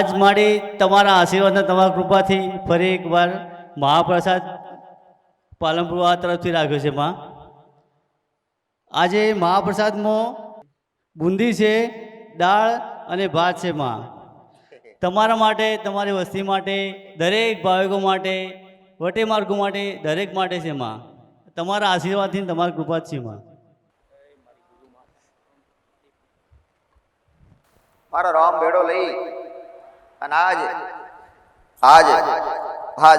આજ મારી તમારા આશીર્વાદ અને તમારા કૃપાથી ફરી એકવાર મહાપ્રસાદ પાલનપુર આ તરફથી રાખ્યો છે માં. આજે મહાપ્રસાદમાં બુંદી છે, દાળ અને ભાત છે માં. તમારા માટે, તમારી વસ્તી માટે, દરેક ભાવિકો માટે, વટે માર્ગો માટે, દરેક માટે છે માં. તમારા આશીર્વાદથી તમારી કૃપા જ છે માં. મારો રામ ભેડો લઈ અને આજ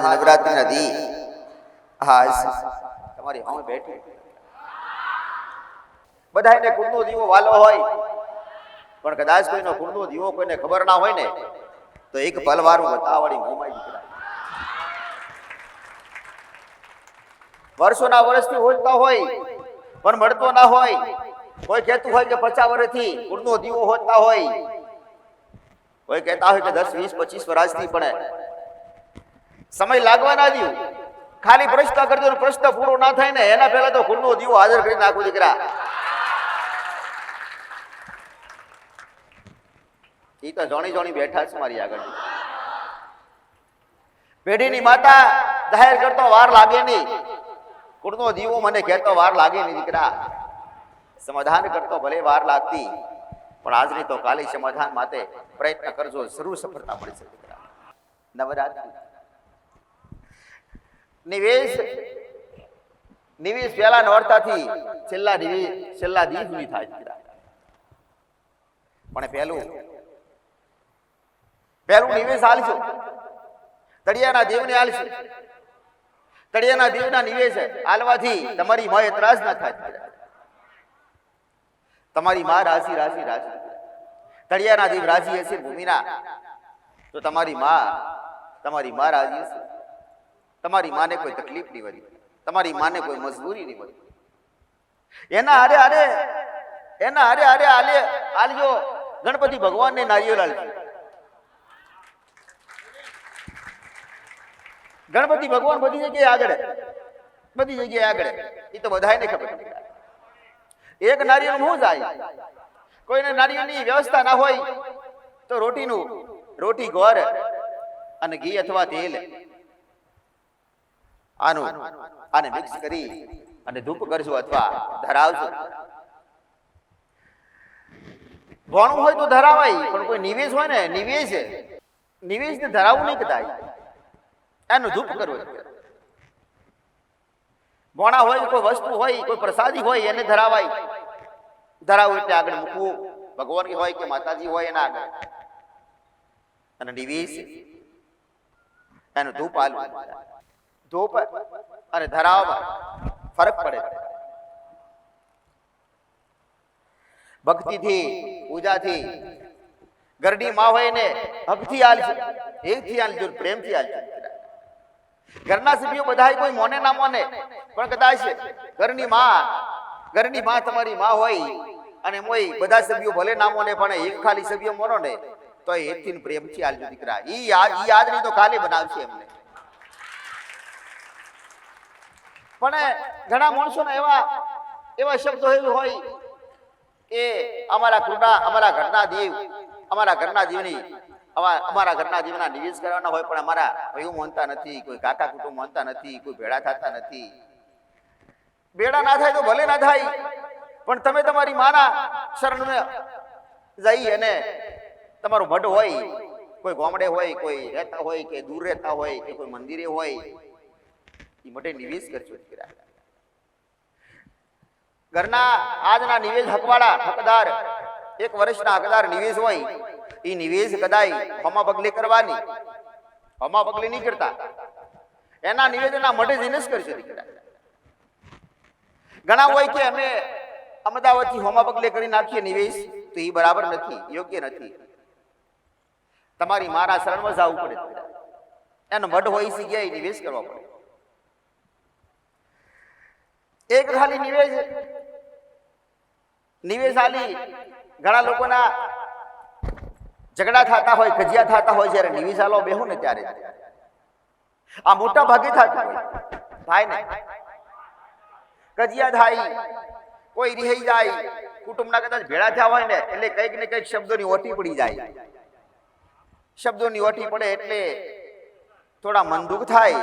નવરાત્રી નથી, આજ તમારી અમે બેઠી બધાને કુળનો દીવો વાલો હોય, પણ કદાચ કોઈનો કુળનો દીવો કોઈને ખબર ના હોય ને તો એક પલવારું બતાવડી મોમાઈ દીકરા વર્ષોના વર્ષથી હોજતા હોય પણ મળતો ના હોય. કોઈ કહેતું હોય કે 50 વર્ષથી કુળનો દીવો હોજતા હોય, કોઈ કહેતા હોય કે 10, 20, 25 વર્ષથી, પણ સમય લાગવા ના દઉં. ખાલી પ્રશ્ન કરજો, પ્રશ્ન પૂરો ના થાય ને એના પહેલા તો કુળનો દીવો હાજર કરી નાખો દીકરા. એ તો જોણી બેઠા છે મારી આગળ. પેઢીની માતા જાહેર કરતો વાર લાગે નહીં, કુળનો દીવો મને કહેતો વાર લાગે નહીં દીકરા. સમાધાન કરતો ભલે વાર લાગતી, પણ આજની તો કાલી સમાધાન માટે પ્રયત્ન કરજો, જરૂર સફળતા મળશે દીકરા. નવરાત્રી નિવેશ પહેલા નોરતાથી છેલ્લા દિવસ સુધી થાય દીકરા. પણ પહેલું નિવેશ હાલશું, તળિયાના દેવને હાલશું. તળિયાના દેવના નિવેશ હાલવાથી તમારી માં એતરાજ ના થાય. તમારી માં રાશિ તળિયાના દેવ રાજી હશે ભૂમિના, તો તમારી માં રાજી હશે. તમારી માને કોઈ તકલીફ નહીં વળી, તમારી માને કોઈ મજબૂરી નહીં વળી. એના હારે આલ્યો ગણપતિ ભગવાનને નારિયેળ આલજો. ગણપતિ ભગવાન બધી જગ્યાએ આગળ, એ તો બધાને ખબર. એક નારિયેળ હું જાય, કોઈને નારિયેળની વ્યવસ્થા ના હોય તો રોટી ગોળ અને ઘી અથવા તેલ આને મિક્સ કરી અને ધૂપ કરજો અથવા ધરાવજો. ભણવું હોય તો ધરાવાય, પણ કોઈ નિવેશ હોય ને નિવેશ ને ધરાવવું નહીં કદાય, એનું ધૂપ કરવું. ભોણા હોય, કોઈ વસ્તુ હોય, કોઈ પ્રસાદી હોય એને ધરાવાય. ધરાવું એટલે આગળ મૂકવું, ભગવાન હોય કે માતાજી હોય એના આગળ. અને નિવેશ એનું ધૂપ આલવું. ધૂપ અને ધરાવવા ફરક પડે. ભક્તિથી, પૂજાથી, ઘરની માં હોય ને હકથી આલજો, એકથી આલજો, પ્રેમથી આલજો. ઘરના સભ્યો બધા કોઈ મોને ના મોને, પણ કદાચ ઘરની માં તમારી માં હોય અને મોય બધા સભ્યો ભલે ના મોને, પણ એક ખાલી સભ્ય મોનો ને તો એકથી પ્રેમથી આલજો દીકરા. ઈ યાદ નહીં તો કાલે બનાવશે એમને. પણ ઘણા માણસોને એવા શબ્દો હોય કે અમારા ઘરના દેવના નિવેશ કરવાના હોય, પણ અમારા ભાઈઓ માનતા નથી, કોઈ કાકા કુટુંબ માનતા નથી, કોઈ ભેળા થતા નથી. ભેળા ના થાય તો ભલે ના થાય, પણ તમે તમારી માના શરણમાં જઈ અને તમારું મઢ હોય, કોઈ ગામડે હોય, કોઈ રહેતા હોય કે દૂર રહેતા હોય કે કોઈ મંદિરે હોય, એ મઢે નિવેશ કરજો દીકરા. ઘરના આજના નિવેશ હકદાર 1 વર્ષના હકદાર નિવેશ હોય, એ નિવેશ કદાય હોમા પગલે કરવાની, હોમા પગલે નહીં કરતા, એના નિવેદનના મઢે જઈને જ કરશે દીકરા. ઘણા હોય કે અમે અમદાવાદથી હોમા પગલે કરી નાખીએ નિવેશ, તો એ બરાબર નથી, યોગ્ય નથી. તમારી મારા શરણમાં જવું પડે, એનો મઢ હોય એ જગ્યાએ નિવેશ કરવા પડે. એક ખાલી નિવેશ આલી ઘણા લોકોના ઝઘડા થતા હોય, કજિયા થતા હોય, જ્યારે નિવેશ આલો બેહું ને ત્યારે આ મોટા ભાગે થતું હોય. થાય ને કજિયા થાય, કોઈ રિહાઈ જાય, કુટુંબના કદાચ ભેળા થયા હોય ને એટલે કંઈક ને કંઈક શબ્દોની ઓટી પડી જાય. શબ્દોની ઓઠી પડે એટલે થોડા મન દુઃખ થાય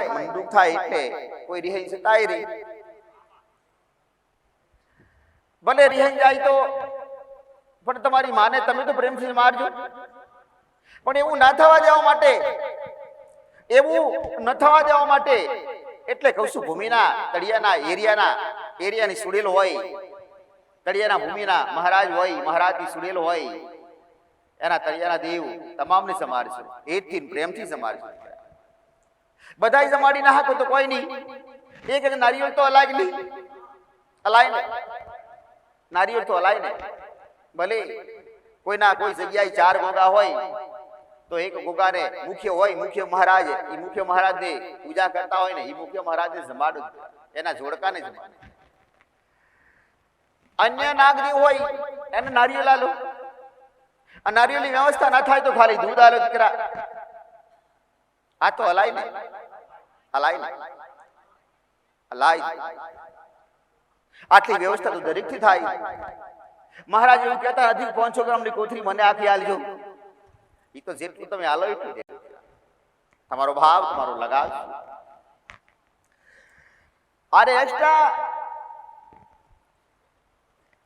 એટલે કોઈ રિહાઈ જતાય રહી. ભલે રિહાઈ જાય તો પણ તમારી માને તમે તો પ્રેમથી મારજો. પણ એવું ના થવા દેવા માટે એટલે કહું છું, ભૂમિના તળિયાના એરિયાની સુડેલો હોય, તળિયાના ભૂમિના મહારાજ હોય, મહારાજની સુડેલો હોય, એના તળિયાના દેવ તમામને સમારજો, હેતથી પ્રેમથી સમારજો. બધાય જમાડી ના હાકો તો કોઈ નહીં. એક નારિયેળ તો અલાય ને, નારિયેળ તો અલાય ને. ભલે કોઈના કોઈ જગ્યાએ 4 ગોગા હોય તો એક ગોગાને મુખ્ય મહારાજ, એ મુખ્ય મહારાજને પૂજા કરતા હોય ને, એ મુખ્ય મહારાજને જમાડો, એના જોડકાને જમાડો. અન્ય નાગદેવ હોય એને નારિયેળ આલો. આ નારિયેળની વ્યવસ્થા ના થાય તો ખાલી દૂધ આલો દીકરા. આ તો અલાય ને, આટલી વ્યવસ્થા તો દરેકથી થાય. મહારાજ એવું કહેતા નથી 500 ગ્રામની કોથળી મને આખી આલજો. એ તો જેટલું તમે આલો એટલું દે. તમારો ભાવ, તમારો લગાવ. અરે એક્સ્ટ્રા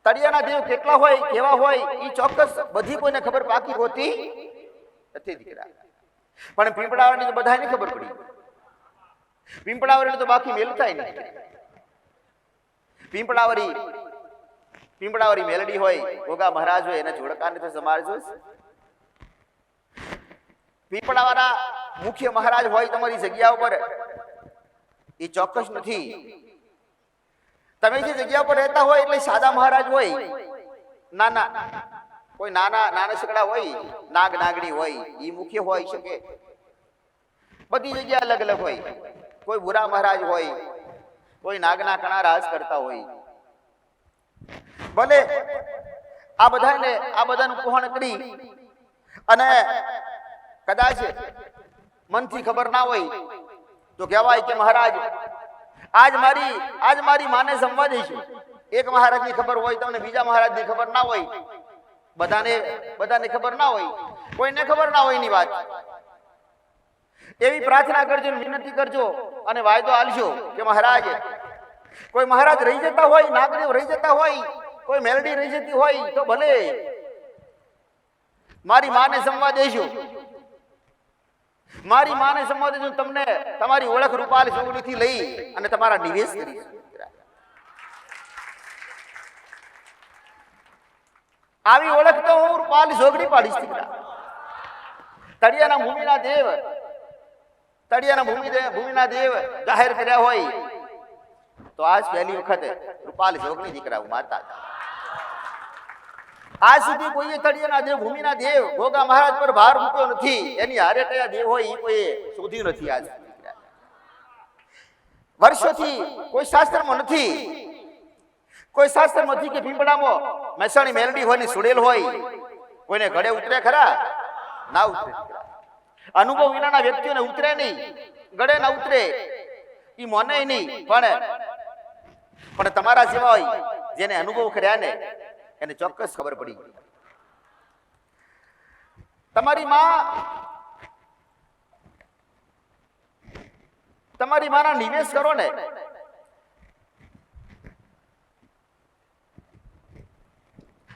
તળિયાના દેવ કેટલા હોય, કેવા હોય, એ ચોક્કસ બધી કોઈને ખબર પાકી હોતી નથી દીકરા. પણ પીંપળાવરની તો બધાને ખબર પડી. પીંપળાવરી તો બાકી મેલતાય નહીં. પીંપળાવરી મેલડી હોય, ગોગા મહારાજ હોય, એના જોડકાને તો સમારજો. પીંપળાવાળા મુખ્ય મહારાજ હોય તમારી જગ્યા ઉપર, એ ચોક્કસ નથી. તમે જે જગ્યા ઉપર રહેતા હોય એટલે સાદા મહારાજ હોય, કોઈ નાના શકડા હોય, નાગ નાગણી હોય, એ મુખ્ય હોય શકે. બધી જગ્યા અલગ અલગ હોય. કોઈ બુરા મહારાજ હોય, કોઈ નાગના કણા રાજ કરતા હોય. ભલે આ બધાનું પોહણ કરી અને કદાચ મનથી ખબર ના હોય તો કહેવાય કે મહારાજ આજ મારી માને જમવા દઈશું. એક મહારાજની ખબર હોય તમને, બીજા મહારાજની ખબર ના હોય. બધાને ખબર ના હોય, કોઈને ખબર ના હોય એની વાત. એવી પ્રાર્થના કરજો, વિનંતી કરજો અને વાયદો આલજો કે મહારાજ, કોઈ મહારાજ રહી જતા હોય, નાગદેવ રહી જતા હોય, કોઈ મેલડી રહી જતી હોય તો ભલે મારી માને જમવા દેજો. મારી માને જમવા દેજો. તમને તમારી ઓળખ રૂપાલ જોગણીથી લઈ અને તમારા નિવેશ કરીશું. આવી ઓળખ તો હું રૂપાલ જોગણી પાડીશ. તળિયાના ભૂમિના દેવ જાહેર કર્યા હોય તો આજ પહેલી વખત રૂપાલ જોગણી દીકરા માતા. આજ સુધી કોઈએ તળિયાના દેવ, ભૂમિના દેવ, ગોગા મહારાજ પર ભાર મૂક્યો નથી. એની હારે કયા દેવ હોય એ કોઈ શોધ્યું નથી. આજ વર્ષોથી કોઈ શાસ્ત્રમાં નથી કે પીંપળામાં મહેસાણી મેલડી હોય ને સુડેલ હોય, કોઈને ઘડે ઉતરે ખરા? ના ઉતરે. અનુભવ વિનાના વ્યક્તિઓને ઉતરે નહીં, ગળે ના ઉતરે, એ મને નહીં. પણ તમારા જેવા હોય જેને અનુભવ કર્યા ને એને ચોક્કસ ખબર પડી. તમારી માના નિવેશ કરો ને,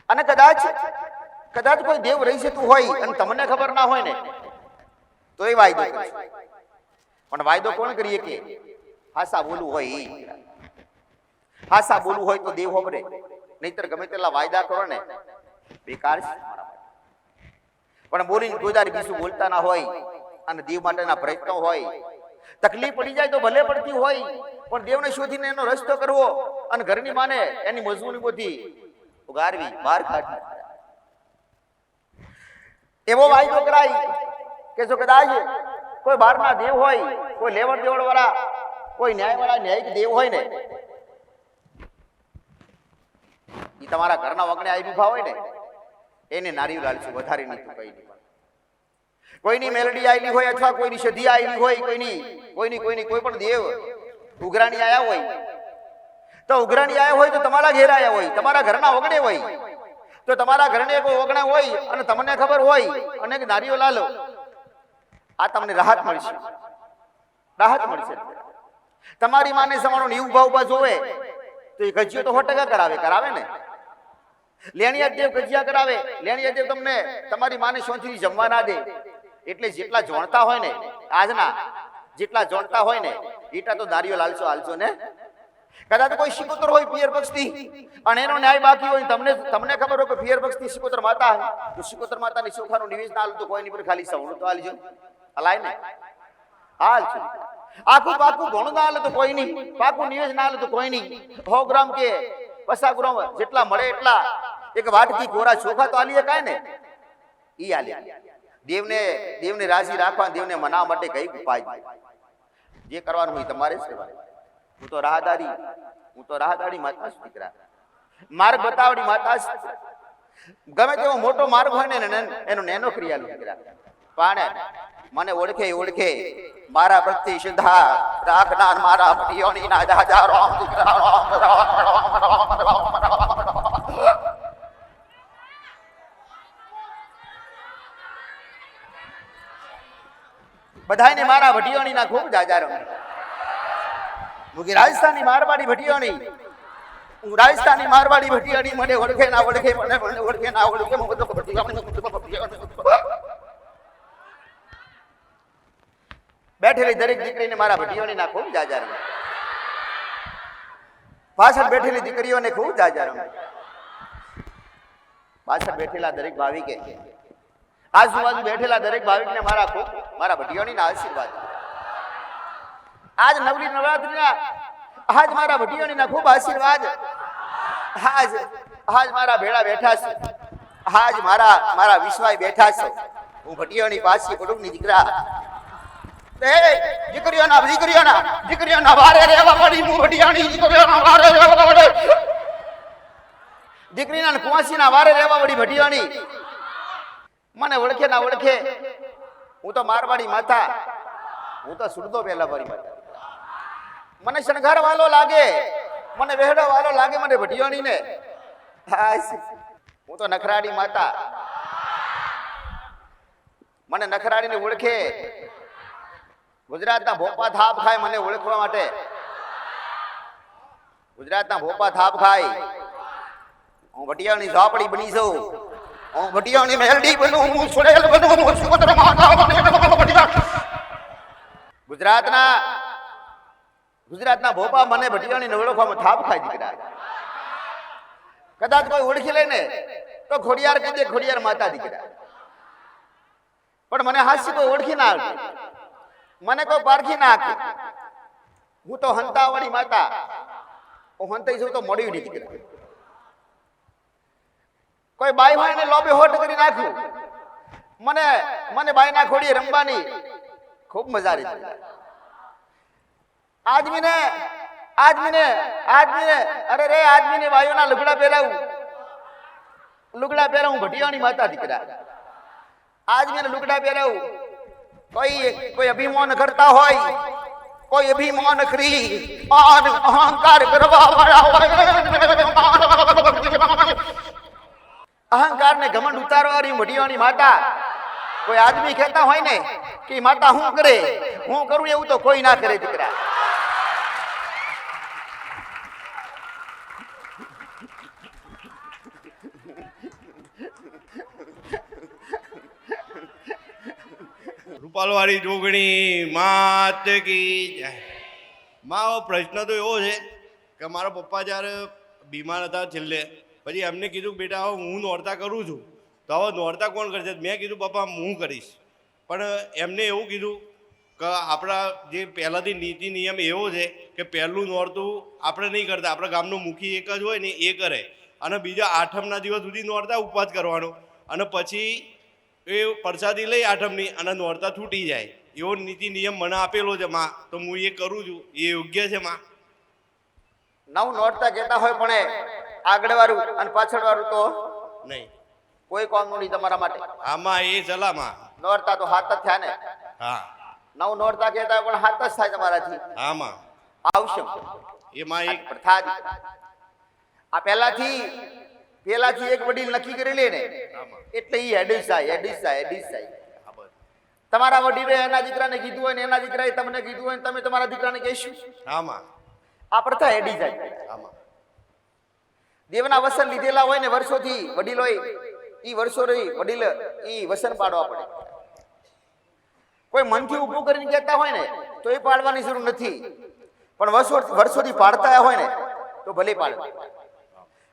અને કદાચ કોઈ દેવ રહી જતું હોય અને તમને ખબર ના હોય ને તો એ વાયદો કરે. પણ વાયદો કોણ કરીએ કે હાસા બોલવું હોય તો દેવ હોબરે, નહીતર ગમે તેટલા વાયદા કરો ને બેકાર છે. પણ બોલીને કોઈ દાડી બીજું બોલતા ના હોય અને દેવ માટેના પ્રયત્નો હોય, તકલીફ પડી જાય તો ભલે પડતી હોય, પણ દેવને શોધીને એનો રસ્તો કરવો અને ઘરની માને એની મજબૂરી બધી ઉગારવી, બહાર કાઢવી. એવો વાયદો કરાય કે જો કદાચ કોઈ બહારના દેવ હોય, કોઈ લેવડ દેવડ વાળા, કોઈ ન્યાયિક દેવ હોય ને, એ તમારા ઘરના વગણે આવી ઉભા હોય ને એને નારિયેળ આલશું, વધારે નહીં તો કઈ નહીં. કોઈની મેલડી આવેલી હોય અથવા કોઈની સધી આવેલી હોય, કોઈ પણ દેવ ઉઘરાણી આયા હોય તો તમારા ઘેર આયા હોય, તમારા ઘરના વગણે હોય તો તમારા ઘરને કોઈ ઓગણા હોય અને તમને ખબર હોય અને નારિયેળ આલો આ તમને રાહત મળશે, રાહત મળશે. તમારી માને સમાનો નીવ ભાવ ઉભા જોવે તો એ ગજિયો તો 100% કરાવે ને. લેણિયા દેવ ગજિયા કરાવે, લેણિયા દેવ તમને તમારી માને સોંથી જમવા ના દે. એટલે જેટલા જોણતા હોય ને આજના, જેટલા જોણતા હોય ને એટલા તો દારીઓ લાલચો હાલશો ને. કદાચ કોઈ શિકોતર હોય પિયર પક્ષથી અને એનો ન્યાય બાકી હોય, તમને ખબર હોય કે પિયર પક્ષથી શિકોતર માતા હોય, તો શિકોતર માતાની ચોખાનું નિવેશ ના હાલતું કોઈની પર ખાલી સવણું તો હાલજો, હલાય ને હાલ છું. આખું પાકું ઘણું ના હાલે તો કોઈ નહીં, પાકું નિવેશ ના હાલે તો કોઈ નહીં. 100 ગ્રામ કે 50 ગ્રામ જેટલા મળે એટલા એક વાટકી કોરા ચોખા તો હાલીએ કાય ને, ઈ હાલે. દેવને રાજી રાખવા, દેવને મનાવવા માટે કઈ ઉપાય જે કરવાનું હોય તમારે જ કરવાનું. હું તો રાહદારી માતા છું દીકરા, માર્ગ બતાવડી માતા છું. ગમે તેવો મોટો માર્ગ હોય ને એનો નેનો ક્રિયાલું દીકરા. પણ મને ઓળખે મારા પ્રત્યે શ્રદ્ધા રાખનાર મારા ભટિયોની ના દાદા રામ દીકરા બધાને મારા ભટિયોની ના ખૂબ જાજા રમે. હું રાજસ્થાની મારવાડી ભટિયોની, હું રાજસ્થાની મારવાડી ભટિયોની. મને ઓળખે ના ઓળખે, મને ઓળખે ના ઓળખે, હું બધો બેઠેલી દરેક દીકરીને મારા ભટિયોની ના ખૂબ જાજા રમે. પાછળ બેઠેલી દીકરીઓને ખૂબ જાજા રમે. પાછળ બેઠેલા દરેક ભાવિકે, આજુબાજુ બેઠેલા દરેક ભાવિકને મારા ભટિયોની ના આશીર્વાદ. આજ નવલી નવરાત્રીના આજ મારા ભટિયોની ના ખૂબ આશીર્વાદ. આજ મારા ભેળા બેઠા છે, આજ મારા વિશ્વાય બેઠા છે. હું ભટિયોની પાછી પડું ની દીકરા. દીકરીઓના વારે રહેવા પડી. હું ભટિયાની દીકરીઓના વારે રહેવા પડે. દીકરીના કુંવાસીના વારે રહેવા પડી ભટિયાની. મને ઓળખે ના ઓળખે, હું તો મારવાડી માતા, હું તો સુરદો પહેલા વાળી માતા. મને શણગાર વાલો લાગે, મને વહેડો વાલો લાગે, મને ભટિયોની ને. હું તો નખરાડી માતા, મને નખરાડીને ઓળખે. ગુજરાતના ભોપા થાપ ખાય મને ઓળખવા માટે. ગુજરાતના ભોપા થાપ ખાય. હું ભટિયાની ઝાપડી બની છું, હું ભટિયાની મેલડી બનું, હું સુડેલ બનું, હું સુગોત્ર માતા બનું. ગુજરાતના ભોપા મને ભટિયાની ઓળખવામાં થાપ ખાય દીકરા. કદાચ કોઈ ઓળખી લે ને તો ખોડિયાર કહી દે, ખોડિયાર માતા દીકરા. પણ મને હાસ્ય કોઈ ઓળખી ના આવે, મને કોઈ પારખી ના આપે. હું તો હંતાવાળી માતા, હું હંતાઈ છું તો મોડી દીકરા. કોઈ બાઈ હોય ને લોબે હોટ કરી નાખ્યું. મને બાઈ ના ખોડીએ રમવાની ખૂબ મજા આવી. આદમીને અરે રે આદમીને બાઈઓના લુગડા પહેરાવું ભટિયાની માતા દીકરા. આદમીને લુગડા પહેરાવું. કોઈ અભિમાન કરતા હોય, કોઈ અભિમાન કરી અહંકાર કરવા વાળા હોય, અહંકાર ને ઘમંડ ઉતારવાની ભટિયાની માતા. કોઈ આદમી કહેતા હોય ને કે માતા હું કરે, હું કરું એવું તો કોઈ ના કરે દીકરા. રૂપાલવાળી જોગણી માત કી જય. મારો પ્રશ્ન તો એવો છે કે મારા પપ્પા જ્યારે બીમાર હતા છેલ્લે, પછી એમને કીધું બેટા હવે હું નોરતા કરું છું, તો હવે નોરતા કોણ કરશે? મેં કીધું પપ્પા હું કરીશ. પણ એમને એવું કીધું કે આપણા જે પહેલાંથી નીતિ નિયમ એવો છે કે પહેલું નોરતું આપણે નહીં કરતા, આપણા ગામનો મુખી એક જ હોય ને એ કરે, અને બીજા આઠમના દિવસ સુધી નોરતા ઉપવાસ કરવાનો, અને પછી એ પ્રસાદી લઈ આઠમની અને નોરતા છૂટી જાય. એવો નીતિ નિયમ મને આપેલો છે માં, તો હું એ કરું છું. એ યોગ્ય છે માં? નવ નોરતા કહેતા હોય પણ આગળ વાળું અને પાછળ વાળું તો નહીં, કોઈ કામ નહીં તમારા માટે. આમાં એ સલામાં નોરતા તો હાથ જ થયા ને. હા, નવ નોરતા કહેતા હોય પણ હાથ જ થાય તમારાથી. આમાં આવશે એમાં એક પ્રથા. આ પહેલાથી એક વડીલ નક્કી કરી લે ને એટલે ઈ હેડિસ થાય. તમારા વડીલે એના દીકરાને કીધું હોય ને એના દીકરાએ તમને કીધું હોય ને તમે તમારા દીકરાને કહેશું? આમાં આ પ્રથા એડી જાય. આમાં દેવના વસન લીધેલા હોય ને વર્ષોથી વડીલોએ ઈ વર્ષો રહી વડીલ ઈ વસન પાડવા પડે. કોઈ મનથી ઊભું કરીને કહેતા હોય ને તો એ પાડવાની જરૂર નથી, પણ વર્ષોથી પાડતા હોય ને તો ભલે પાડે.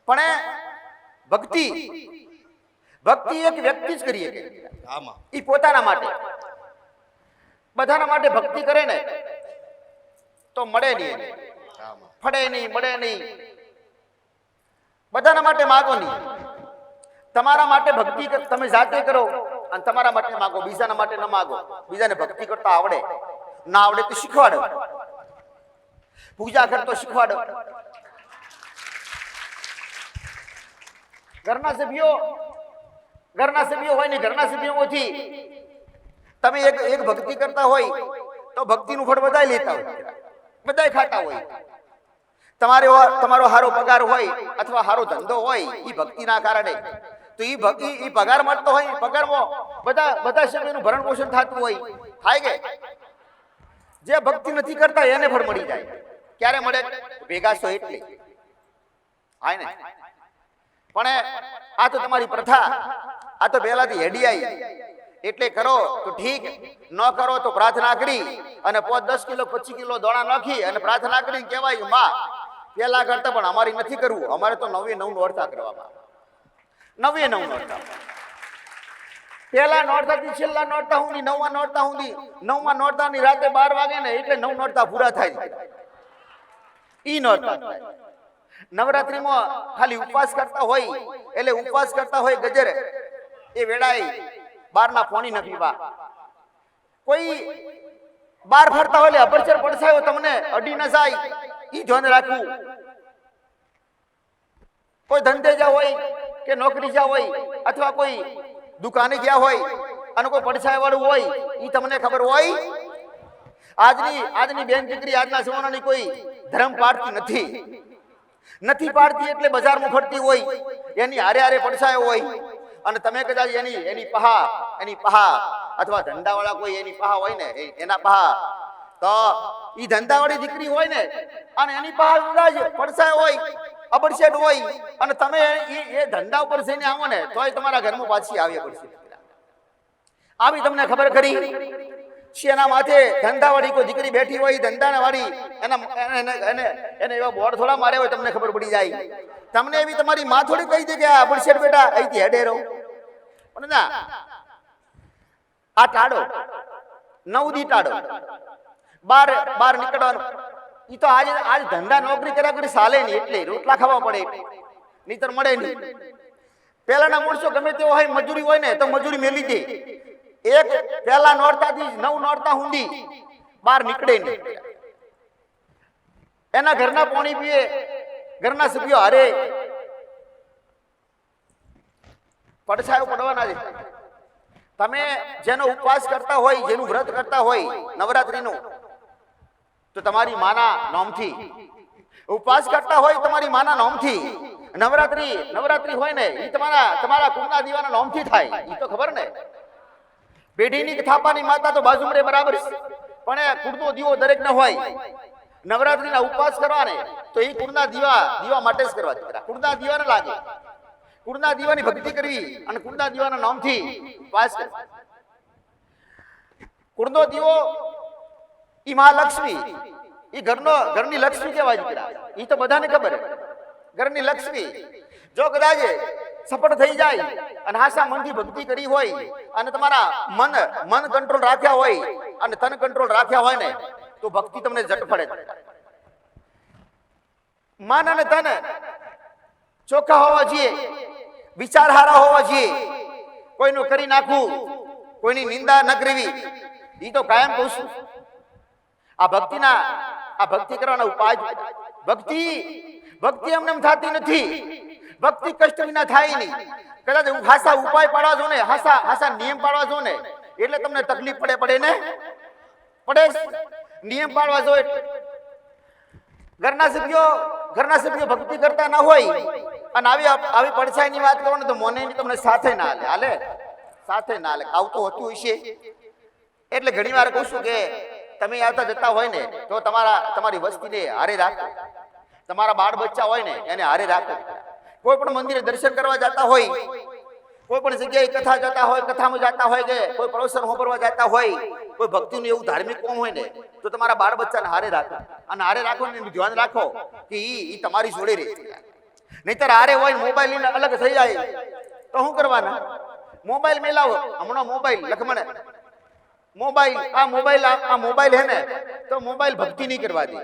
પણ ભક્તિ એક વ્યક્તિ જ કરી શકે. આમાં ઈ પોતાના માટે, બધાના માટે ભક્તિ કરે ને તો મળે નહીં, આમાં ફળે નહીં, મળે નહીં. બધાના માટે માગો નહીં. તમારા માટે ભક્તિ તમે જાતે કરો અને તમારા માટે માગો, બીજાના માટે ન માગો. બીજાને ભક્તિ કરતા આવડે, ના આવડે તો શીખવાડો. પૂજા કરતો શીખવાડો. ઘરના સભ્યો હોય ને ઘરના સભ્યોમાંથી તમે એક ભક્તિ કરતા હોય તો ભક્તિનું ફળ બધાય લેતા હોય, બધાય ખાતા હોય. તમારો હારો પગાર હોય અથવા હારો ધંધો હોય એ ભક્તિના કારણે, તો એ ભક્તિ એ પગાર મળતો હોય, પગારમાં બધા સભ્યોનું ભરણ પોષણ થતું હોય. થાય કે જે ભક્તિ નથી કરતા એને ફળ મળી જાય. ક્યારે મળે? ભેગા છો એટલે. હાય ને? પણ આ તો તમારી પ્રથા, આ તો પહેલાથી હેડી આવી. એટલે કરો તો ઠીક, ન કરો તો પ્રાર્થના કરી અને 10 કિલો 25 કિલો દોણા નાખી અને પ્રાર્થના કરીને કહેવાય માં પેલા કરતા પણ અમારી નથી કરવું, અમારે તો 9 નોરતા કરવામાં. 9 નોરતા, પેલા નોરતા થી છેલ્લા નોરતા સુધી, 9મા નોરતા સુધી, 9મા નોરતા ની રાતે 12 વાગે ને એટલે 9 નોરતા પૂરા થાય. ઈ નોરતા નવરાત્રીમાં ખાલી ઉપવાસ કરતા હોય, એટલે ઉપવાસ કરતા હોય ગજર એ વેળાએ બારના પાણી ન પીવા. કોઈ બાર ફરતા હોય એટલે અપરચર પડસાયો તમને અડી ન જાય ઈ ધ્યાન રાખવું. કોઈ ધંધે જા હોય કે નોકરી જા હોય અથવા કોઈ દુકાને ગયા હોય અને કોઈ પડછાય વાળું હોય ઈ તમને ખબર હોય. આજની બેન દીકરી આજના જમાનાની કોઈ ધર્મ પાડતી નથી પાડતી, એટલે બજારમાં ફરતી હોય, એની હારે પડછાયો હોય અને તમે કદાચ એની પહા અથવા ધંધાવાળા કોઈ એની પહા હોય ને એના પહા, તો ઈ ધંધાવાળી દીકરી હોય ને અને એની પહા કદાચ પડછાયો હોય, અબડશેટ હોય અને તમે એ ધંધા ઉપર જઈને આવો ને તોય તમારા ઘરમાં પાછી આવી પડશે. આવી તમને ખબર ખરી? શેના માથે ધંધાવાળી કોઈ દીકરી બેઠી હોય, ધંધાના વાળી એને એવા બોર્ડ થોડા મારે હોય તમને ખબર પડી જાય. તમને એવી તમારી માં થોડી કહી દે કે આ બળશેટ બેટા અહીંથી હેડે રહો. પણ ના, આ ટાળો 9 દી ટાળો, બાર નીકળવાનું. ઈ તો આજ ધંધા નોકરી કર્યા કરી ચાલે નહીં, એટલે રોટલા ખાવા પડે, નહીતર મળે નહીં. પેલાના માણસો ગમે તેવો હોય, મજૂરી હોય ને તો મજૂરી મેલી દે. એક પહેલા નોરતાથી 9 નોરતા સુધી બહાર નીકળે નહીં. એના ઘરના પાણી પીએ, ઘરના સભ્યો હારે પડછાયો પડવાના છે. તમે જેનો ઉપવાસ કરતા હોય, જેનું વ્રત કરતા હોય નવરાત્રીનું, તો તમારી માના નામથી ઉપવાસ કરતા હોય, તમારી માના નામથી નવરાત્રી હોય ને એ તમારા કુળના દીવાના નામથી થાય. એ તો ખબર ને? પેઢીની થાપાની માતા તો બાજુ મળે બરાબર, પણ કુળનો દીવો દરેક ન હોય. નવરાત્રીના ઉપવાસ કરવા ને તો એ કુળના દીવા માટે જ કરવા. દીકરા કુળના દીવા ન લાગે, કુળના દીવાની ભક્તિ કરવી અને કુળના દીવાના નામથી ઉપવાસ કરવા. કુળનો દીવો ઈ મહાલક્ષ્મી, ઈ ઘરની લક્ષ્મી કહેવાય. દીકરા ઈ તો બધાને ખબર, ઘરની લક્ષ્મી. જો કદાચ સફળ થઈ જાય અને હાસા મનથી ભક્તિ કરી હોય અને તમારા મન કંટ્રોલ રાખ્યા હોય અને તન કંટ્રોલ રાખ્યા હોય ને તો ભક્તિ તમને ઝટ પડે. મન અને તન ચોખ્ખા હોવા જોઈએ, વિચાર હારા હોવા જોઈએ. કોઈનું કરી નાખવું, કોઈની નિંદા ન કરવી, એ તો કાયમ કહું છું. આ ભક્તિ કરવાના ઉપાય. ભક્તિ એમને થતી નથી. ભક્તિ કષ્ટ વિના થાય નહીં. કદાચ હાસા ઉપાય પાડવા જો ને, હાસા નિયમ પાડવા જો ને એટલે તમને તકલીફ પડે ને પડે. નિયમ પાડવા જો ઘરના સભ્યો ભક્તિ કરતા ના હોય અને આવી પડછાઈની વાત કરો ને તો મોને તમને સાથે ના હાલે. સાથે ના હાલે. આવતું હોતું હશે એટલે ઘણી વાર કહું છું કે તમે આવતા જતા હોય ને તો તમારી વસ્તીને હારે રાખો, તમારા બાળ બચ્ચા હોય ને એને હારે રાખો. કોઈ પણ મંદિરે દર્શન કરવા જતા હોય, કોઈ પણ જગ્યાએ કથા જતા હોય, કથામાં જતા હોય કે કોઈ પ્રવચન સાંભળવા જતા હોય, કોઈ ભક્તિનું એવું ધાર્મિક કામ હોય ને તો તમારા બાળ બચ્ચાને હારે રાખો. અને હારે રાખો ને એનું ધ્યાન રાખો કે ઈ તમારી જોડે રહે. નહીતર હારે હોય ને મોબાઈલ લઈને અલગ થઈ જાય તો શું કરવાના? મોબાઈલ મેલાવો. હમણાં મોબાઈલ લખમણે મોબાઈલ હે ને તો મોબાઈલ ભક્તિ નહીં કરવા દે,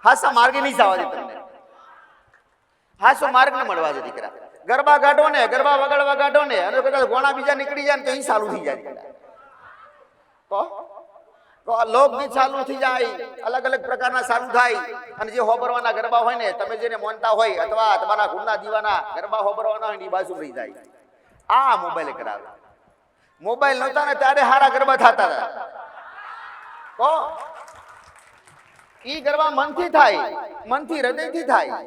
હાસા માર્ગે નહીં જવા દે. તમને હાસો માર્ગ ન મળવા દે દીકરા. ગરબા ગાઢો ને, ગરબા વગાડવા ગાઢો ને અને કદાચ ગોણા બીજા નીકળી જાય ને તો એ ચાલુ થઈ જાય. તો આ લોકગીત ચાલુ થઈ જાય, અલગ અલગ પ્રકારના ચાલુ થાય. અને જે હોબરવાના ગરબા હોય ને, તમે જેને માનતા હોય અથવા તમારા ગુણના દીવાના ગરબા હોબરવાના હોય ને એ બાજુ રહી જાય. આ મોબાઈલ કરાવે. મોબાઈલ નહોતા ને ત્યારે હારા ગરબા થતા હતા. તો ઈ ગરબા મનથી થાય, મનથી હૃદયથી થાય.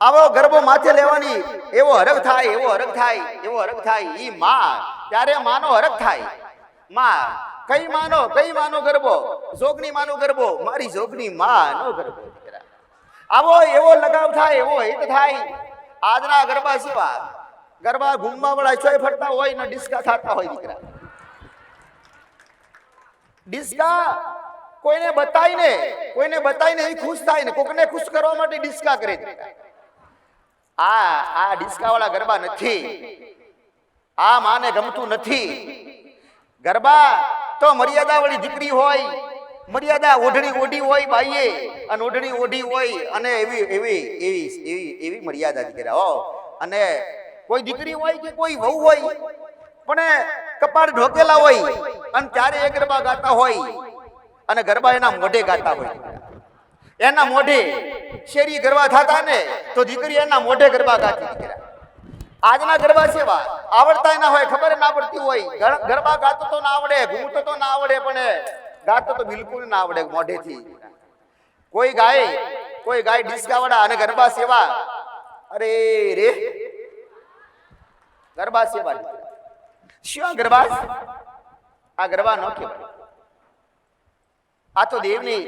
આવો ગરબો માથે લેવાની એવો હરખ થાય, એવો હરખ થાય, એવો હરખ થાય. ઈ માં ત્યારે માનો હરખ થાય. માં કઈ માનો ગરબો, જોગની માનો ગરબો, મારી જોગની માનો ગરબો. આવો એવો લગાવ થાય, એવો હિત થાય. આજના ગરબા સિવા ગરબા ઘૂમવા વાળા ચોય ફરતા હોય ને ડિસ્કા થતા હોય દીકરા. ડિસ્કા કોઈને બતાઈને એ ખુશ થાય ને, કોકને ખુશ કરવા માટે ડિસ્કા કરે. આ ડિસ્કા વાળા ગરબા નથી. આ માને ગમતું નથી. ગરબા તો મર્યાદા વાળી દીકરી હોય, મર્યાદા ઓઢણી ઓઢી હોય બાઈએ, અને ઓઢણી ઓઢી હોય અને એવી મર્યાદા દીકરા હો. અને કોઈ દીકરી હોય કે કોઈ વહુ હોય પણ કપાળ ઢોકેલા હોય અને ત્યારે એ ગરબા ગાતા હોય અને ગરબા એના મોઢે ગાતા હોય. એના મોઢે શેરી ગરબા થતા ને તો દીકરી એના મોઢે ગરબા ગાતી દીકરા. આજના ગરબા સેવા આવડતા ના હોય, ખબર ના પડતી હોય. ગરબા ગાતો તો ના આવડે, ઘૂમતો તો ના આવડે, પણ ગાતો તો બિલકુલ ના આવડે મોઢેથી. કોઈ ગાય ડિસ્કા વાળા અને ગરબા સેવા, અરે રે ગરબા સેવા શું ગરબા? આ ગરબા ન કહેવાય. આ તો દેવની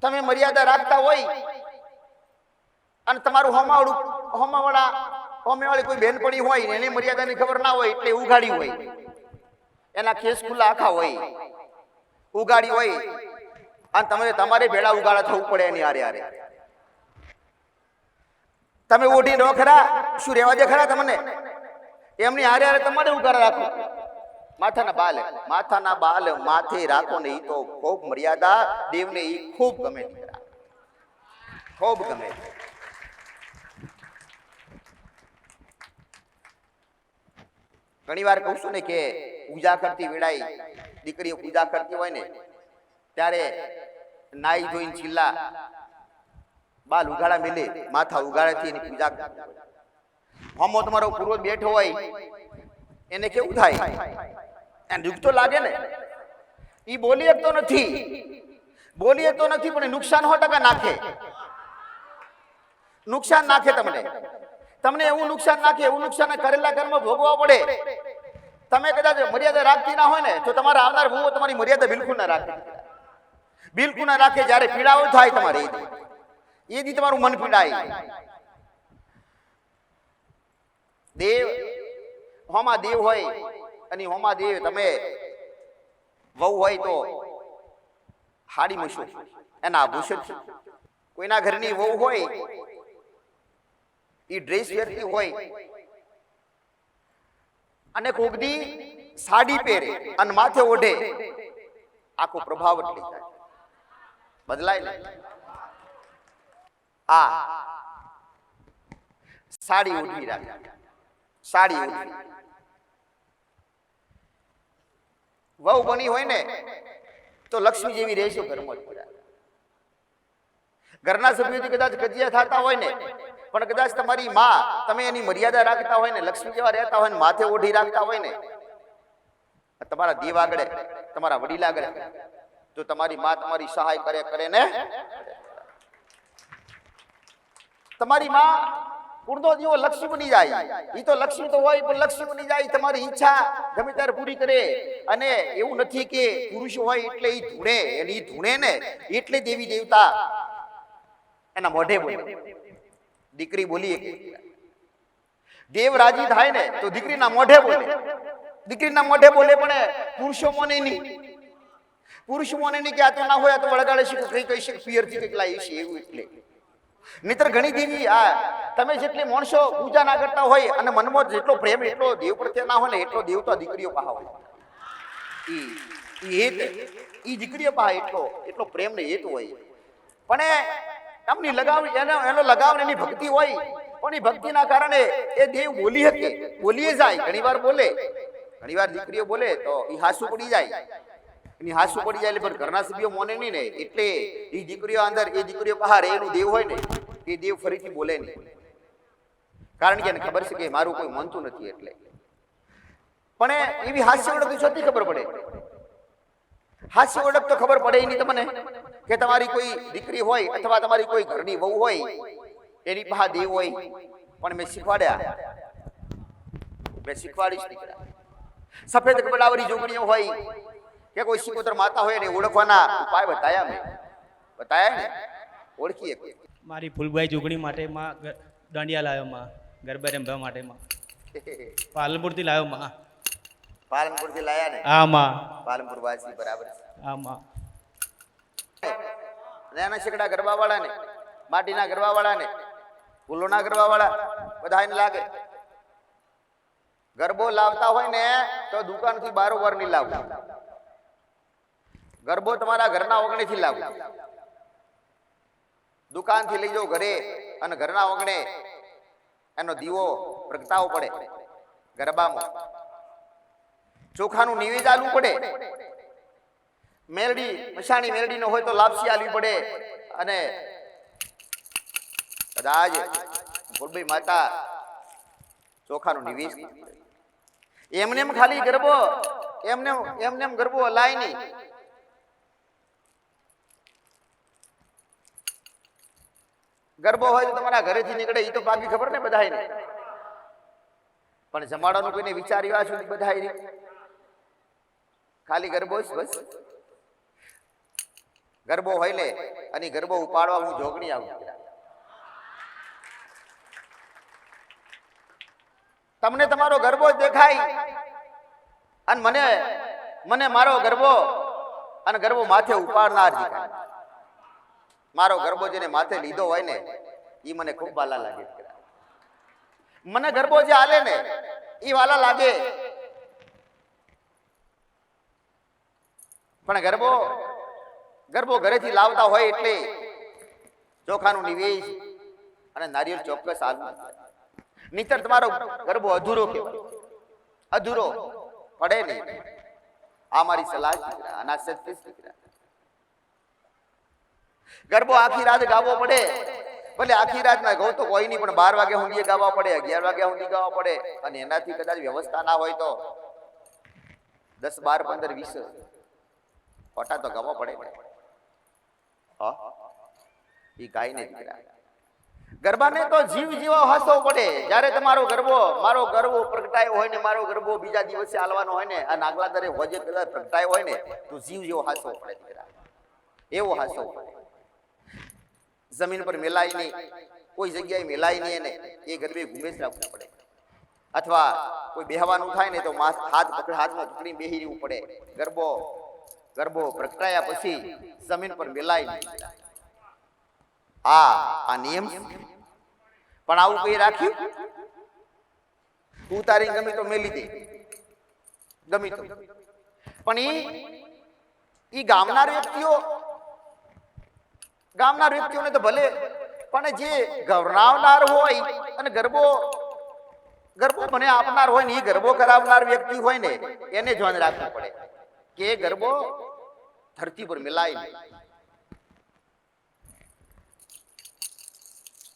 તમે મર્યાદા રાખતા હોય અને તમારું હોમાવાળી કોઈ બેનપણી હોય ને એની મર્યાદાની ખબર ના હોય એટલે ઉગાડી હોય, એના કેસ ખુલ્લા આખા હોય, ઉગાડી હોય અને તમારે ભેળા ઉગાડા થવું પડે એની હારે. તમે ઓઢી ન ખરા, શું રહેવા દે ખરા તમને? એમની હારે તમારે ઉગાડા રાખો. માથાના બાલ માથે રાખો ને. એ તો ખૂબ મર્યાદા દેવને ઈ ખૂબ ગમે, ખૂબ ગમે. ઘણી વાર કહું છું ને કે પૂજા કરતી વેળાએ દીકરીઓ પૂજા કરતી હોય ને ત્યારે નાઈ ધોઈને છેલ્લા બાલ ઉગાડા મેલે, માથા ઉગાડેથી એની પૂજા કરતી. હમો તમારો પૂર્વજ બેઠો હોય એને કેવું થાય? એને દુઃખ તો લાગે ને. ઈ બોલી શકતો નથી પણ નુકસાન 100% નાખે. નુકસાન નાખે તમને એવું નુકસાન નાખે, એવું નુકસાન કરેલા કર્મ ભોગવવા પડે. તમે કદાચ મર્યાદા રાખતી ના હોય ને તો તમારા આવનાર ભૂવો તમારી મર્યાદા બિલકુલ ના રાખે. જ્યારે પીડાઓ થાય તમારે એ દી તમારું મન પીડાય. હોમાં દેવ હોય અને હોમાં દેવ તમે વહુ હોય તો હાડી મૂછો એના આભૂષણ. કોઈના ઘરની વહુ હોય એ ડ્રેસ પહેરતી હોય અને કોકદી સાડી પહેરે અને માથે ઓઢે, આખો પ્રભાવ બદલાય ને. આ સાડી ઓઢી રાખે, સાડી ઓઢી. વહુ બની હોય ને તો લક્ષ્મી જેવી રહેશે ઘરમાં. ઘરના સભ્યોથી કદાચ કજિયા થતા હોય ને પણ કદાચ તમારી માં તમે એની મર્યાદા રાખતા હોય ને, લક્ષ્મી જેવા રહેતા હોય ને, માથે ઓઢી રાખતા હોય ને, તમારા દેવ આગળ, તમારા વડીલ આગળ, તો તમારી માં તમારી સહાય કરે ને. તમારી માં કુળનો દીવો લક્ષ્મી બની જાય. ઈ તો લક્ષ્મી તો હોય પણ લક્ષ્મી બની જાય. તમારી ઈચ્છા ગમે ત્યારે પૂરી કરે. અને એવું નથી કે પુરુષ હોય એટલે ઈ ધૂણે, અને ઈ ધૂણે ને એટલે દેવી દેવતા એના મોઢે બોલે. દીકરી બોલી કે દેવ રાજી થાય ને તો દીકરીના મોઢે બોલે. દીકરીના મોઢે બોલે પણ પુરુષો મોને નહીં. પુરુષ મોને નહીં કે આ તો ના હોય, આ તો વળગાડે છે, કઈ કઈ છે, પિયરથી કઈક લાવી છે એવું. એટલે નહીતર ઘણી દેવી આ તમે જેટલી માણસો પૂજા ના કરતા હોય અને મનમાં જેટલો પ્રેમ એટલો દેવ પ્રત્યે ના હોય ને એટલો દેવ તો દીકરીઓ પાસે હોય. ઈ દીકરીઓ પાસે એટલો પ્રેમ ને હેત હોય. પણ એમની લગાવ એનો લગાવ ને એની ભક્તિ હોય. પણ એ ભક્તિના કારણે એ દેવ બોલી શકે, બોલીએ જાય. ઘણી વાર બોલે, ઘણી વાર દીકરીઓ બોલે તો એ હાસુ પડી જાય. એની હાસુ પડી જાય એટલે ઘરના સભ્યો મોને નહીં ને એટલે એ દીકરીઓ અંદર, એ દીકરીઓ બહાર એનું દેવ હોય ને એ દેવ ફરીથી બોલે નહીં. કારણ કે એને ખબર છે કે મારું કોઈ માનતું નથી. એટલે પણ એવી હાસ્ય ઓળખ છતી ખબર પડે. હાસ્ય ઓળખ તો ખબર પડે નહીં તમને કે તમારી કોઈ દીકરી હોય અથવા તમારી કોઈ ઘરની વહુ હોય એની પાસે દેવ હોય. પણ મેં શીખવાડ્યા, મેં શીખવાડીશ. દીકરા સફેદ કપડાવાળી જોગણીઓ હોય કે કોઈ સિકોતર માતા હોય ને ઓળખવાના ઉપાય બતાયા. મેં બતાયા ને ઓળખીએ. મારી ફૂલબાઈ જોગણી માટે માં દાંડિયા લાવ્યો માં, ગરબા રમવા માટે માં પાલનપુરથી લાવ્યો માં. પાલનપુરથી લાયા ને? હા માં. પાલનપુર વાસી બરાબર છે. હા માં. નાના શેકડા ગરબા વાળા ને, માટીના ગરબા વાળા ને, ફૂલોના ગરબા વાળા બધા એને લાગે. ગરબો લાવતા હોય ને તો દુકાનથી બારોબાર નહીં લાવવું. ગરબો તમારા ઘરના ઓગણેથી લાવવું. દુકાનથી લઈ જાઓ ઘરે અને ઘરના ઓગણે એનો દીવો પ્રગટાવવો પડે. ગરબામાં ચોખાનું નિવેદ આલવું પડે. મેલડી મશાણી મેલડી નો હોય તો લાપસી આલવી પડે. અને કદાચ ફૂલબાઈ માતા ચોખાનું નિવેદ એમને એમ ખાલી ગરબો એમને એમ ગરબો લાય નહીં. ગરબો હોય તો તમારા ઘરેથી નીકળે એ તો પાકી ખબર ને બધાને. પણ જમાડવાનું કોઈને વિચાર એવા સુધી બધા ખાલી ગરબો જ બસ. ગરબો હોય ને અને ગરબો ઉપાડવા હું જોગણી આવું. તમને તમારો ગરબો જ દેખાય અને મને મારો ગરબો અને ગરબો માથે ઉપાડનાર દેખાય. મારો ગરબો જેને માથે લીધો હોય ને એ મને ખૂબ વાલા લાગે. મને ગરબો જે હાલે ને એ વાલા લાગે. પણ ગરબો ઘરેથી લાવતા હોય એટલે ચોખાનું નિવેદ અને નારિયેળ ચોક્કસ હાલવું. નહીતર તમારો ગરબો અધૂરો કહેવાય. અધૂરો પડે નહીં. આ મારી સલાહ છે, આના સત્ય છે. ગરબો આખી રાત ગાવો પડે. ભલે આખી રાત ના ગાવ તો કોઈ નહીં, પણ 12 વાગ્યા સુધી ગાવા પડે, 11 વાગ્યા સુધી ગાવા પડે. અને એનાથી કદાચ વ્યવસ્થા ના હોય તો 10, 12, 15, 20 ફોટા તો ગાવા પડે ને. એ ગાય ને દીકરા ગરબાને તો જીવ જીવો હસવો પડે. જ્યારે તમારો મારો ગરબો પ્રગટાયો હોય ને, મારો ગરબો બીજા દિવસે હાલવાનો હોય ને, આ નાગલા દરે હોજે કદાચ પ્રગટાયો હોય ને તો જીવ જેવો હસવો પડે દીકરા. એવો હસવો પડે. જમીન પર મેલાય નહીં, કોઈ જગ્યાએ મેલાય નહીં. એને એ ગરબે ઘૂમે જ રાખવું પડે. અથવા કોઈ બેહવાનું થાય ને તો હાથમાં પકડી બેહી રહેવું પડે. ગરબો પ્રગટાયા પછી જમીન પર મેલાય નહીં. આ નિયમ. પણ આવું કઈ રાખ્યું? ઉતારી ગમી તો મેલી દે, ગમી તો. પણ ઈ ગામનાર વ્યક્તિઓને તો ભલે, પણ જે ગવરાવનાર હોય અને ગરબો મને આપનાર હોય ને, એ ગરબો કરાવનાર વ્યક્તિ હોય ને એને ધ્યાન રાખવું પડે કે ગરબો ધરતી પર મિલાય નહીં.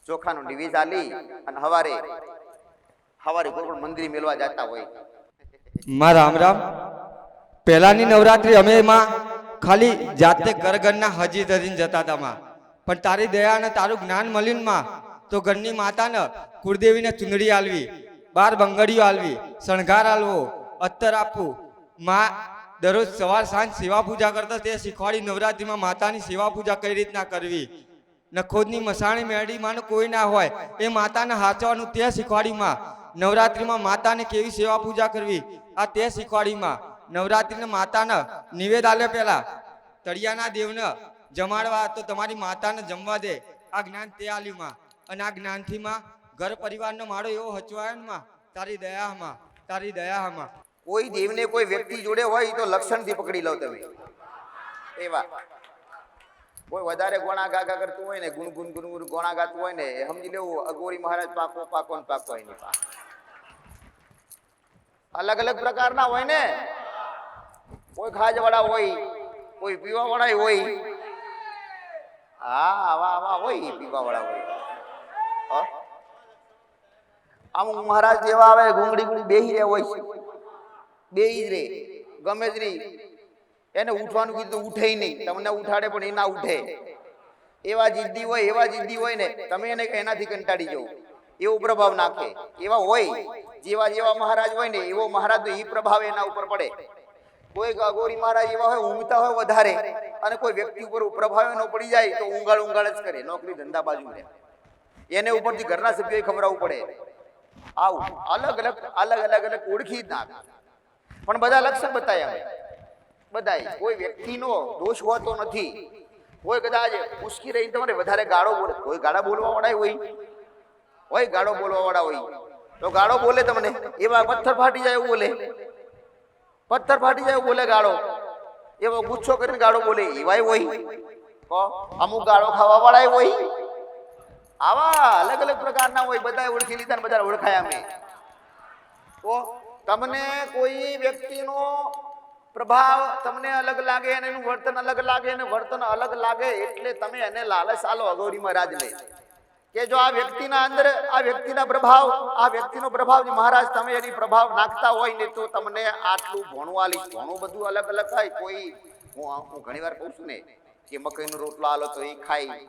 ચોખાનું નિવેદ આલી અને હવારે કોઈ પણ મંદિર મેળવા જતા હોય. માં રામ રામ. પહેલાની નવરાત્રી અમે એમાં ખાલી જાતે ઘરના હજી ધરીને જતા હતા માં. પણ તારી દયા અને તારું જ્ઞાન મળીને માં તો ઘરની માતાને કુળદેવીને ચુંદડી આલવી, 12 બંગડીઓ આલવી, શણગાર આલવો, અત્તર આપવું. માં દરરોજ સવાર સાંજ સેવા પૂજા કરતા તે શીખવાડી. નવરાત્રિમાં માતાની સેવા પૂજા કઈ રીતના કરવી. નખોદની મસાણી મેળી માં કોઈ ના હોય એ માતાને હાચવાનું તે શીખવાડી. માં નવરાત્રિમાં માતાને કેવી સેવા પૂજા કરવી આ તે શીખવાડી. માં નવરાત્રિને માતાને નિવેદ આલે પહેલા તળિયાના દેવને જમાડવા તો તમારી માતાને જમવા દે. આ જ્ઞાન તે આલ્યું. માં અને આ જ્ઞાનથી માં ઘર પરિવારનો માળો એવો હચવાયો ને માં, તારી દયા માં, તારી દયા માં. કોઈ દેવને કોઈ વ્યક્તિ જોડે હોય તો લક્ષણથી પકડી લો તમે. એવા કોઈ વધારે ગોણા ગાગા કરતું હોય ને, ગુણ ગોણા ગાતું હોય ને, સમજી લેવું અઘોરી મહારાજ પાકો પાકો ને પાકો એની પાસે. અલગ અલગ પ્રકારના હોય ને, કોઈ ખાજવાળા હોય, કોઈ પીવાવાળા હોય. હા, આવા આવા હોય પીવાવાળા હોય. અમુક મહારાજ જેવા આવે ગુંગળી ગુંગળી બેહી રહ્યા હોય છે, બેહી જ રે, ગમે જ નહીં. એને ઉઠવાનું કીધું ઉઠે નહીં, તમને ઉઠાડે પણ એ ના ઉઠે. એવા જિદ્દી હોય, એવા જિદ્દી હોય ને, તમે એને એનાથી કંટાળી જાઓ એવો પ્રભાવ નાખે. એવા હોય જેવા જેવા મહારાજ હોય ને એવો મહારાજ એ પ્રભાવ એના ઉપર પડે. કોઈ અઘોરી મહારાજ એવા હોય ઊંઘતા હોય વધારે, અને કોઈ વ્યક્તિ ઉપર પ્રભાવ ન પડી જાય તો ઊંઘાળ જ કરે, નોકરી ધંધા બાજુ રહે. એને ઉપરથી ઘરના સભ્યોએ ખબરાવવું પડે. આવું અલગ અલગ ઓળખી જ ના, પણ બધા લક્ષણ બતાવ્યા. બધાય કોઈ વ્યક્તિનો દોષ હોતો નથી. કોઈ કદાચ ઉશ્કી રહી તમારે વધારે ગાળો બોલે, કોઈ ગાળા બોલવા વાળા હોય ગાળો બોલવા વાળા હોય તો ગાળો બોલે તમને, એવા પથ્થર ફાટી જાય એવું બોલે, પથ્થર ફાટી જાય એવું બોલે ગાળો, એવો ગુસ્સો કરીને ગાળો બોલે એવાય હોય. અમુક ગાળો ખાવા વાળા હોય. આવા અલગ અલગ પ્રકારના હોય. બધા ઓળખી લીધા ને બધા ઓળખાયા અમે. તો તમને કોઈ વ્યક્તિનો પ્રભાવ તમને અલગ લાગે અને એનું વર્તન અલગ લાગે, અને વર્તન અલગ લાગે એટલે તમે એને લાલચ આલો અઘોરી મહારાજને કે જો આ વ્યક્તિના અંદર આ વ્યક્તિના પ્રભાવ, આ વ્યક્તિનો પ્રભાવ મહારાજ તમે એની પ્રભાવ નાખતા હોય ને તો તમને આટલું ભણું આલીશ. ભણું બધું અલગ અલગ થાય. કોઈ હું ઘણી વાર કહું છું ને કે મકઈનો રોટલો આલો તો એ ખાય.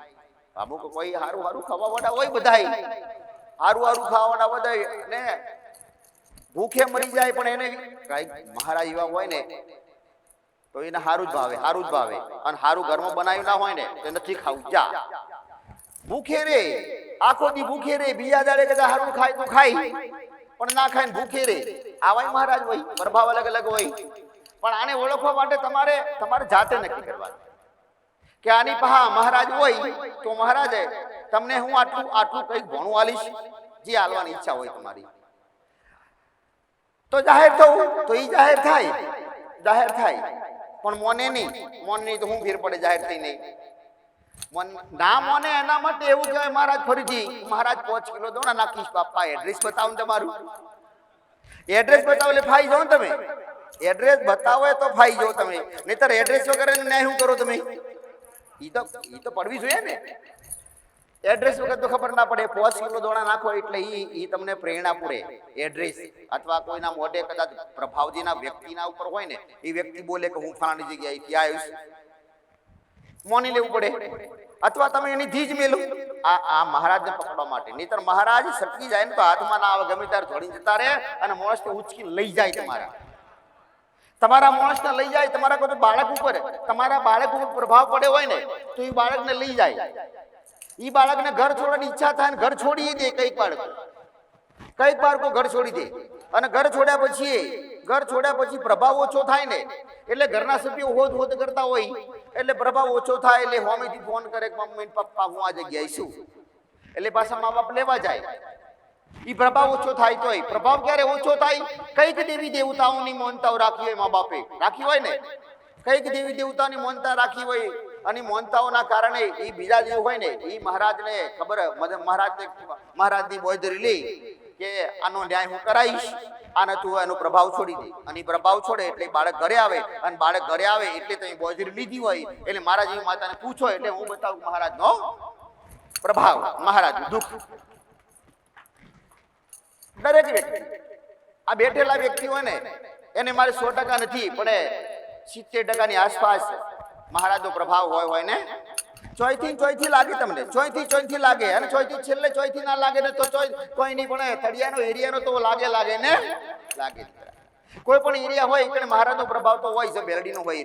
અમુક કોઈ હારું હારું ખાવા વાળા હોય, બધાય હારું હારું ખાવાના બધાય ને ભૂખે મરી જાય, પણ એને કઈ મહારાજ એવા હોય ને તો એને હારું જ ભાવે, હારું જ ભાવે. અને હારું ઘરમાં બનાવ્યું ના હોય ને તો નથી ખાવું. જા ભૂખે રે, આખો દી ભૂખે રે, બીજા દાડે કદાચ હારું ખાય તો ખાય, પણ ના ખાય ને ભૂખે રે. આવાય મહારાજ હોય, પ્રભાવ અલગ અલગ હોય. પણ આને ઓળખવા માટે તમારે જાતે નક્કી કરવાનું કે આની પહા મહારાજ હોય તો મહારાજે તમને હું આટલું કઈક ભણું આલીશ, જે આલવાની ઈચ્છા હોય તમારી. તો જાહેર થવું તો એ જાહેર થાય, પણ મોને નહીં તો હું ફેર પડે જાહેર થઈ નહીં. ના મોને એના માટે એવું કહેવાય મહારાજ ફરીથી મહારાજ 5 કિલો દોણા નાખીશ બાપા. એડ્રેસ બતાવો ને તમારું, એડ્રેસ બતાવો એટલે ફાઈ જાઓ ને તમે. એડ્રેસ બતાવો તો ફાઈ જાઓ તમે, નહીતર એડ્રેસ વગર ન્યાય શું કરો તમે? ઈ તો પડવી જોઈએ ને. એડ્રેસ વગર તો ખબર ના પડે. 5 કિલો દોણા નાખો એટલે ઈ તમને પ્રેરણા પૂરે. એડ્રેસ અથવા કોઈના મોઢે કદાચ પ્રભાવજીના વ્યક્તિના ઉપર હોય ને, એ વ્યક્તિ બોલે કે હું ફલાણી જગ્યાએ ત્યાં આવ્યું છું, મોની લેવું પડે. અથવા તમે એની ધીજ મેલો આ મહારાજને પકડવા માટે. નહીતર મહારાજ સટકી જાય ને તો હાથમાં ના આવે, ગમે ત્યારે ધોડીને જતા રહે અને માણસને ઉચકીને લઈ જાય. તમારા માણસને લઈ જાય. તમારા કોઈ બાળક ઉપર, તમારા બાળક ઉપર પ્રભાવ પડ્યો હોય ને તો એ બાળકને લઈ જાય. એ બાળકને ઘર છોડવાની ઈચ્છા થાય ને ઘર છોડી દે. કઈક બાળકો ઘર છોડી દે, અને ઘર છોડ્યા પછી પ્રભાવ ઓછો થાય ને એટલે ઘરના સભ્યો હોદ કરતા હોય એટલે પ્રભાવ ઓછો થાય એટલે હોમેથી ફોન કરે કે મમ્મી પપ્પા હું આ જગ્યાએ છું, એટલે પાછા મા બાપ લેવા જાય. એ પ્રભાવ ઓછો થાય તોય. પ્રભાવ ક્યારે ઓછો થાય? કઈક દેવી દેવતાઓની માનતાઓ રાખી હોય, મા બાપે રાખી હોય ને, કઈક દેવી દેવતાની માનતા રાખી હોય, અને માનતાઓના કારણે એ બીજા દેવ હોય ને એ મહારાજને ખબર, મહારાજની બોયધરી લે કે આનો ન્યાય હું કરાવીશ, આને તું એનો પ્રભાવ છોડી દે. અને પ્રભાવ છોડે એટલે બાળક ઘરે આવે, અને બાળક ઘરે આવે એટલે તમે બોયધરી લીધી હોય એટલે મહારાજ માતાને પૂછો એટલે હું બતાવું મહારાજનો પ્રભાવ, મહારાજનું દુઃખ. દરેક વ્યક્તિ, આ બેઠેલા વ્યક્તિ હોય ને એને મારે 100% નથી પણ 70% ની આસપાસ મહારાજનો પ્રભાવ હોય ને ચોયથી લાગે તમને, ચોયથી લાગે, અને ચોયથી છેલ્લે ચોયથી ના લાગે ને તો કોઈ નહીં, પણ તળિયાનો એરિયાનો તો લાગે ને લાગે. કોઈ પણ એરિયા હોય એટલે મહારાજનો પ્રભાવ તો હોય છે, બેરડીનો હોય.